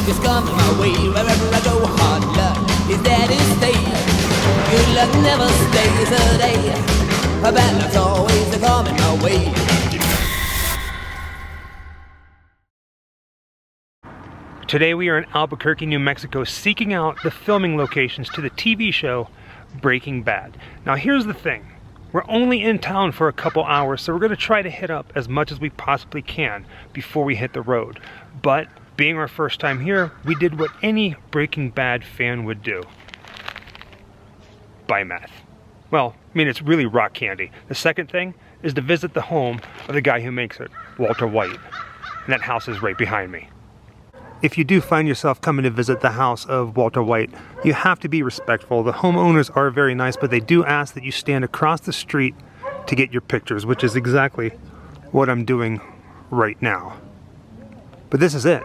is coming my way. Wherever I go, hard luck is there to stay. Good luck never stays a day. Bad luck's always coming my way. Today we are in Albuquerque, New Mexico, seeking out the filming locations to the TV show Breaking Bad. Now here's the thing. We're only in town for a couple hours, so we're going to try to hit up as much as we possibly can before we hit the road. But being our first time here, we did what any Breaking Bad fan would do. Buy meth. Well, I mean, it's really rock candy. The second thing is to visit the home of the guy who makes it, Walter White. And that house is right behind me. If you do find yourself coming to visit the house of Walter White, you have to be respectful. The homeowners are very nice, but they do ask that you stand across the street to get your pictures, which is exactly what I'm doing right now. But this is it.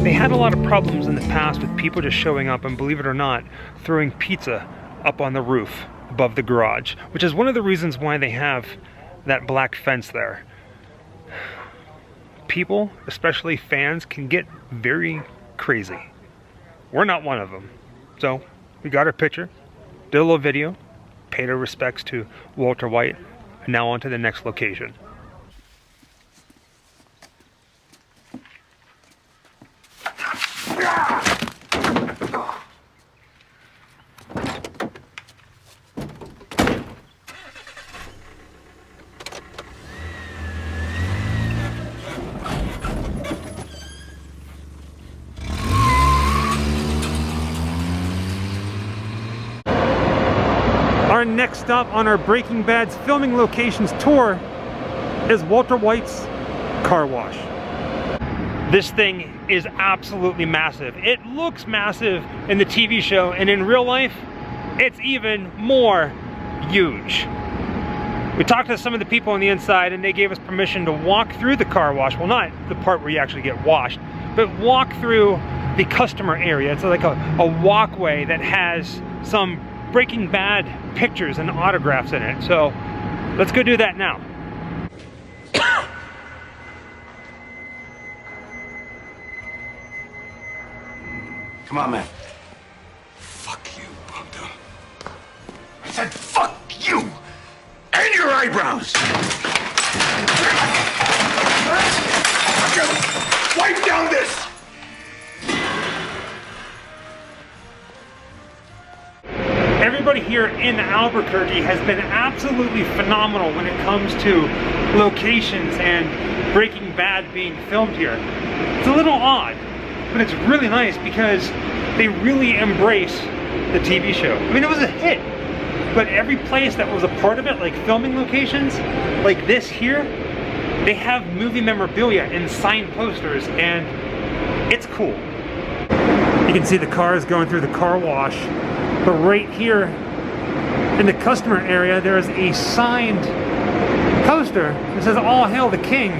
They had a lot of problems in the past with people just showing up and, believe it or not, throwing pizza up on the roof above the garage, which is one of the reasons why they have that black fence there. People, especially fans, can get very crazy. We're not one of them. So we got our picture, did a little video, paid our respects to Walter White, and now on to the next location. Our next stop on our Breaking Bad's filming locations tour is Walter White's car wash. This thing is absolutely massive. It looks massive in the TV show, and in real life, it's even more huge. We talked to some of the people on the inside, and they gave us permission to walk through the car wash. Well, not the part where you actually get washed, but walk through the customer area. It's like a walkway that has some Breaking Bad pictures and autographs in it. So let's go do that now. Come on, man. Fuck you, Pronto. I said fuck you! And your eyebrows! Wipe down this! Everybody here in Albuquerque has been absolutely phenomenal when it comes to locations and Breaking Bad being filmed here. It's a little odd, but it's really nice because they really embrace the TV show. I mean, it was a hit, but every place that was a part of it, like filming locations, like this here, they have movie memorabilia and signed posters, and it's cool. You can see the cars going through the car wash, but right here in the customer area, there is a signed poster that says, "All Hail the King,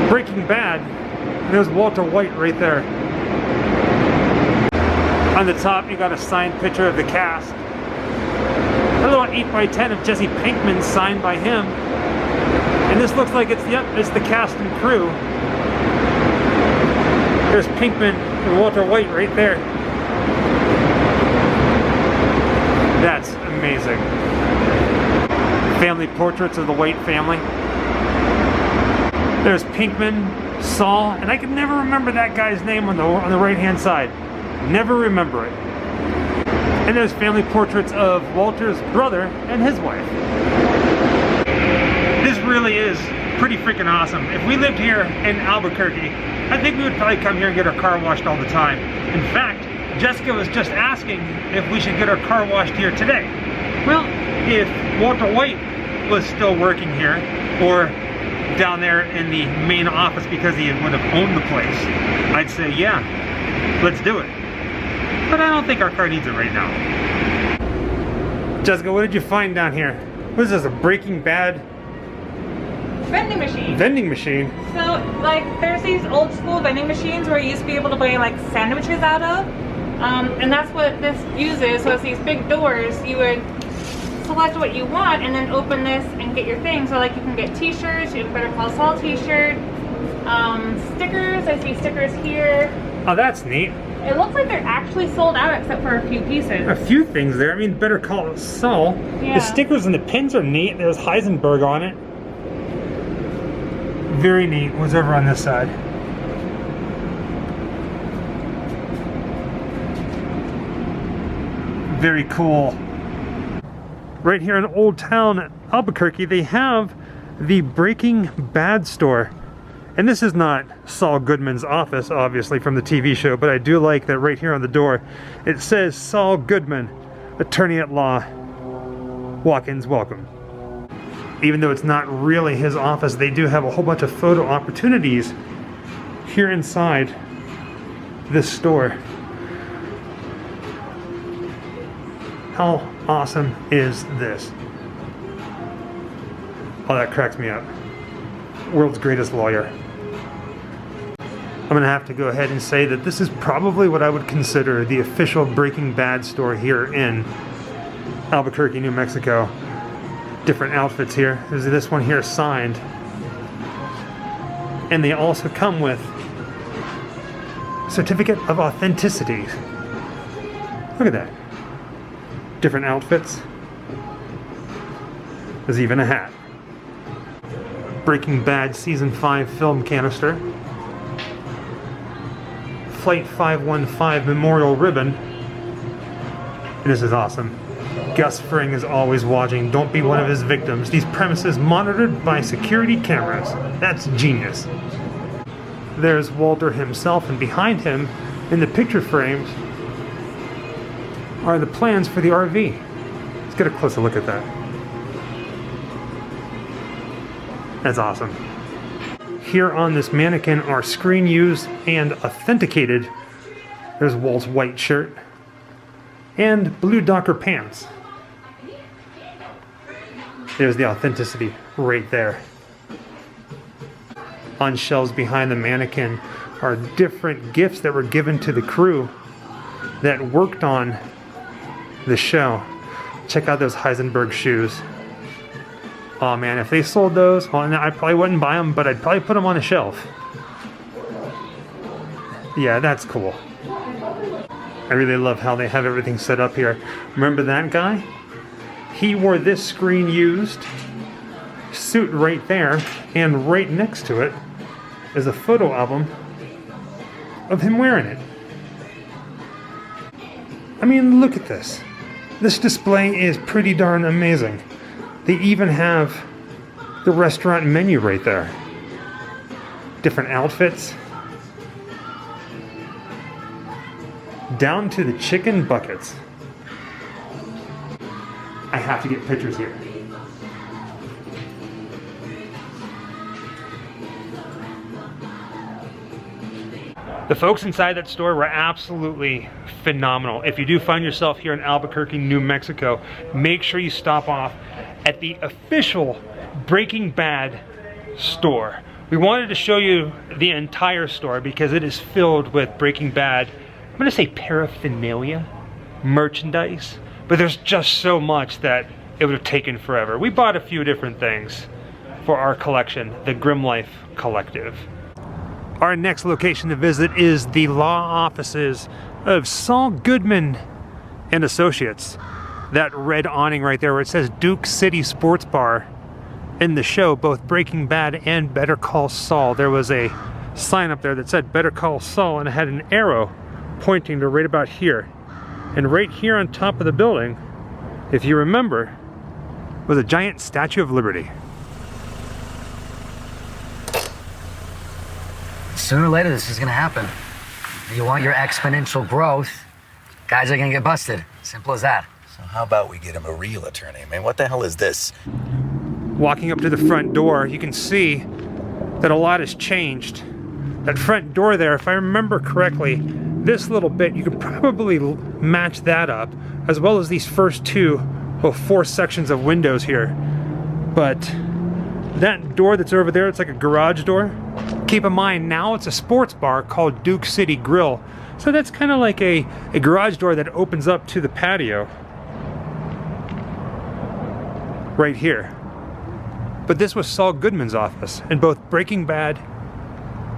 Breaking Bad." And there's Walter White right there. On the top, you got a signed picture of the cast. A little 8x10 of Jesse Pinkman signed by him. And this looks like it's the cast and crew. There's Pinkman and Walter White right there. That's amazing. Family portraits of the White family. There's Pinkman, Saul, and I can never remember that guy's name on the right-hand side. Never remember it. And there's family portraits of Walter's brother and his wife. This really is pretty freaking awesome. If we lived here in Albuquerque, I think we would probably come here and get our car washed all the time. In fact, Jessica was just asking if we should get our car washed here today. Well, if Walter White was still working here, or down there in the main office because he would have owned the place, I'd say, yeah, let's do it. But I don't think our car needs it right now. Jessica, what did you find down here? What is this, a Breaking Bad vending machine? Vending machine? So, like, there's these old school vending machines where you used to be able to buy, like, sandwiches out of. And that's what this uses. So it's these big doors. You would select what you want and then open this and get your thing. So like you can get t-shirts, you have a Better Call Saul t-shirt, stickers. I see stickers here. Oh, that's neat. It looks like they're actually sold out except for a few pieces. A few things there. I mean, Better Call Saul. Yeah. The stickers and the pins are neat. There's Heisenberg on it. Very neat. What's over on this side? Very cool. Right here in Old Town Albuquerque, they have the Breaking Bad store. And this is not Saul Goodman's office, obviously, from the TV show, but I do like that right here on the door, it says Saul Goodman, attorney at law. Walk-ins welcome. Even though it's not really his office, they do have a whole bunch of photo opportunities here inside this store. How awesome is this? Oh, that cracks me up. World's greatest lawyer. I'm gonna have to go ahead and say that this is probably what I would consider the official Breaking Bad store here in Albuquerque, New Mexico. Different outfits here. There's this one here signed. And they also come with certificate of authenticity. Look at that. Different outfits. There's even a hat. Breaking Bad Season 5 film canister. Flight 515 memorial ribbon. And this is awesome. Gus Fring is always watching. Don't be one of his victims. These premises monitored by security cameras. That's genius. There's Walter himself, and behind him, in the picture frames, are the plans for the RV. Let's get a closer look at that. That's awesome. Here on this mannequin are screen used and authenticated. There's Walt's white shirt and blue Docker pants. There's the authenticity right there. On shelves behind the mannequin are different gifts that were given to the crew that worked on the show. Check out those Heisenberg shoes. Oh man, if they sold those, well, I probably wouldn't buy them, but I'd probably put them on a shelf. Yeah, that's cool. I really love how they have everything set up here. Remember that guy? He wore this screen used suit right there, and right next to it is a photo album of him wearing it. I mean, look at this. This display is pretty darn amazing. They even have the restaurant menu right there. Different outfits. Down to the chicken buckets. I have to get pictures here. The folks inside that store were absolutely phenomenal. If you do find yourself here in Albuquerque, New Mexico, make sure you stop off at the official Breaking Bad store. We wanted to show you the entire store because it is filled with Breaking Bad, I'm gonna say paraphernalia, merchandise, but there's just so much that it would have taken forever. We bought a few different things for our collection, the Grimm Life Collective. Our next location to visit is the law offices of Saul Goodman and Associates. That red awning right there where it says Duke City Sports Bar. In the show, both Breaking Bad and Better Call Saul, there was a sign up there that said Better Call Saul, and it had an arrow pointing to right about here. And right here on top of the building, if you remember, was a giant Statue of Liberty. Sooner or later, this is gonna happen. If you want your exponential growth, guys are gonna get busted. Simple as that. So how about we get him a real attorney? I mean, what the hell is this? Walking up to the front door, you can see that a lot has changed. That front door there, if I remember correctly, this little bit, you could probably match that up, as well as these first four sections of windows here. But that door that's over there, it's like a garage door. Keep in mind, now it's a sports bar called Duke City Grill. So that's kind of like a garage door that opens up to the patio. Right here. But this was Saul Goodman's office in both Breaking Bad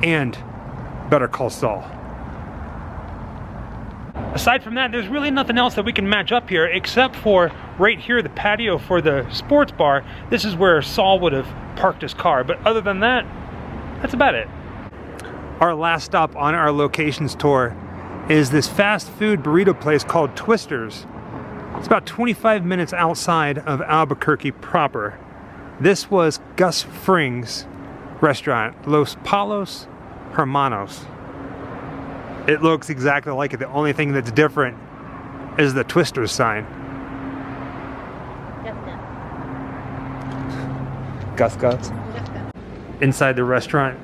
and Better Call Saul. Aside from that, there's really nothing else that we can match up here except for right here, the patio for the sports bar. This is where Saul would have parked his car. But other than that, that's about it. Our last stop on our locations tour is this fast food burrito place called Twister's. It's about 25 minutes outside of Albuquerque proper. This was Gus Fring's restaurant, Los Palos Hermanos. It looks exactly like it. The only thing that's different is the Twister's sign. Gus Gus. Inside the restaurant,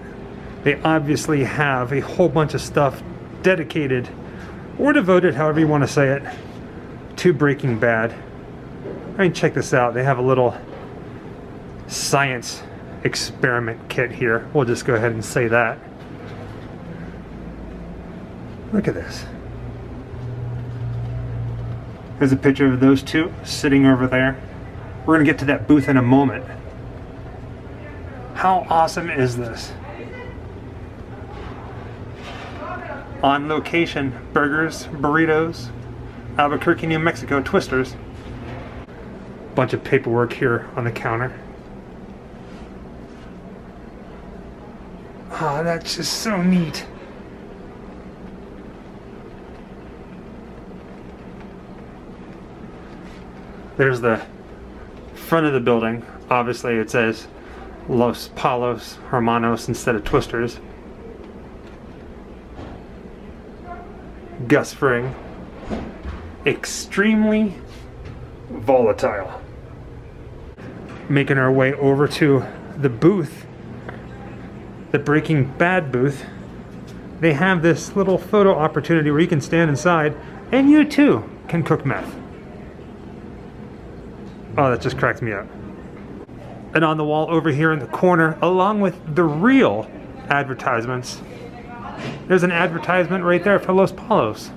they obviously have a whole bunch of stuff dedicated or devoted, however you want to say it, to Breaking Bad. I mean, check this out. They have a little science experiment kit here. We'll just go ahead and say that. Look at this. There's a picture of those two sitting over there. We're going to get to that booth in a moment. How awesome is this? On location, burgers, burritos, Albuquerque, New Mexico, Twisters. Bunch of paperwork here on the counter. Oh, that's just so neat. There's the front of the building. Obviously it says Los Palos Hermanos instead of Twisters. Gus Fring. Extremely volatile. Making our way over to the booth, the Breaking Bad booth. They have this little photo opportunity where you can stand inside and you too can cook meth. Oh, that just cracks me up. And on the wall over here in the corner, along with the real advertisements, there's an advertisement right there for Los Palos.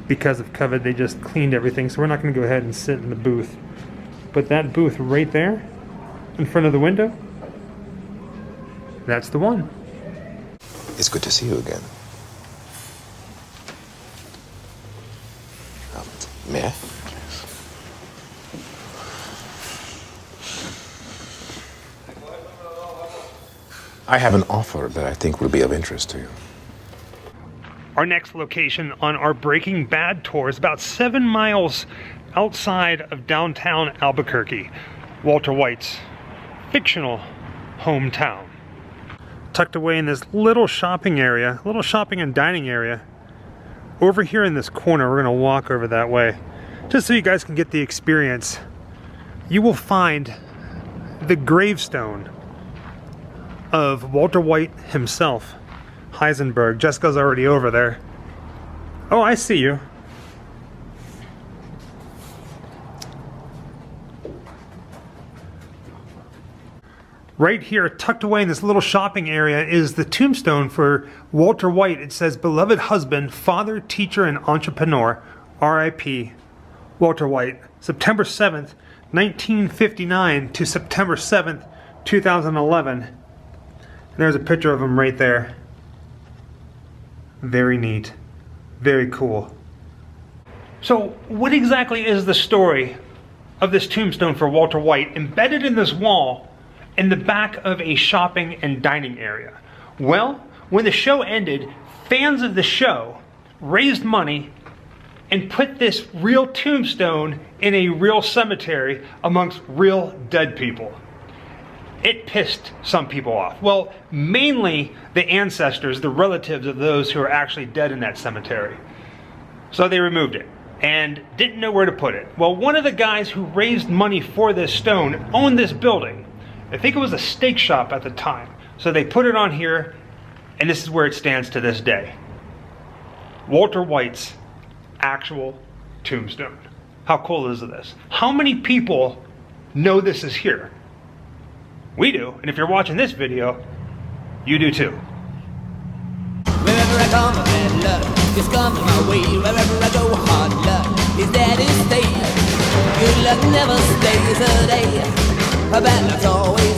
Because of COVID, they just cleaned everything, so we're not going to go ahead and sit in the booth. But that booth right there, in front of the window, that's the one. It's good to see you again. May I? I have an offer that I think will be of interest to you. Our next location on our Breaking Bad tour is about 7 miles outside of downtown Albuquerque, Walter White's fictional hometown. Tucked away in this little shopping area, little shopping and dining area. Over here in this corner, we're going to walk over that way, just so you guys can get the experience. You will find the gravestone of Walter White himself, Heisenberg. Jessica's already over there. Oh, I see you. Right here, tucked away in this little shopping area, is the tombstone for Walter White. It says, beloved husband, father, teacher, and entrepreneur, R.I.P. Walter White, September 7th, 1959 to September 7th, 2011. There's a picture of him right there. Very neat. Very cool. So what exactly is the story of this tombstone for Walter White embedded in this wall in the back of a shopping and dining area? Well, when the show ended, fans of the show raised money and put this real tombstone in a real cemetery amongst real dead people. It pissed some people off. Well, mainly the ancestors, the relatives of those who are actually dead in that cemetery. So they removed it and didn't know where to put it. Well, one of the guys who raised money for this stone owned this building. I think it was a steak shop at the time. So they put it on here, and this is where it stands to this day. Walter White's actual tombstone. How cool is this? How many people know this is here? We do, and if you're watching this video, you do too. Wherever I come, bad luck is coming my way. Wherever I go, hard luck is there to stay. Good luck never stays a day. Bad luck's always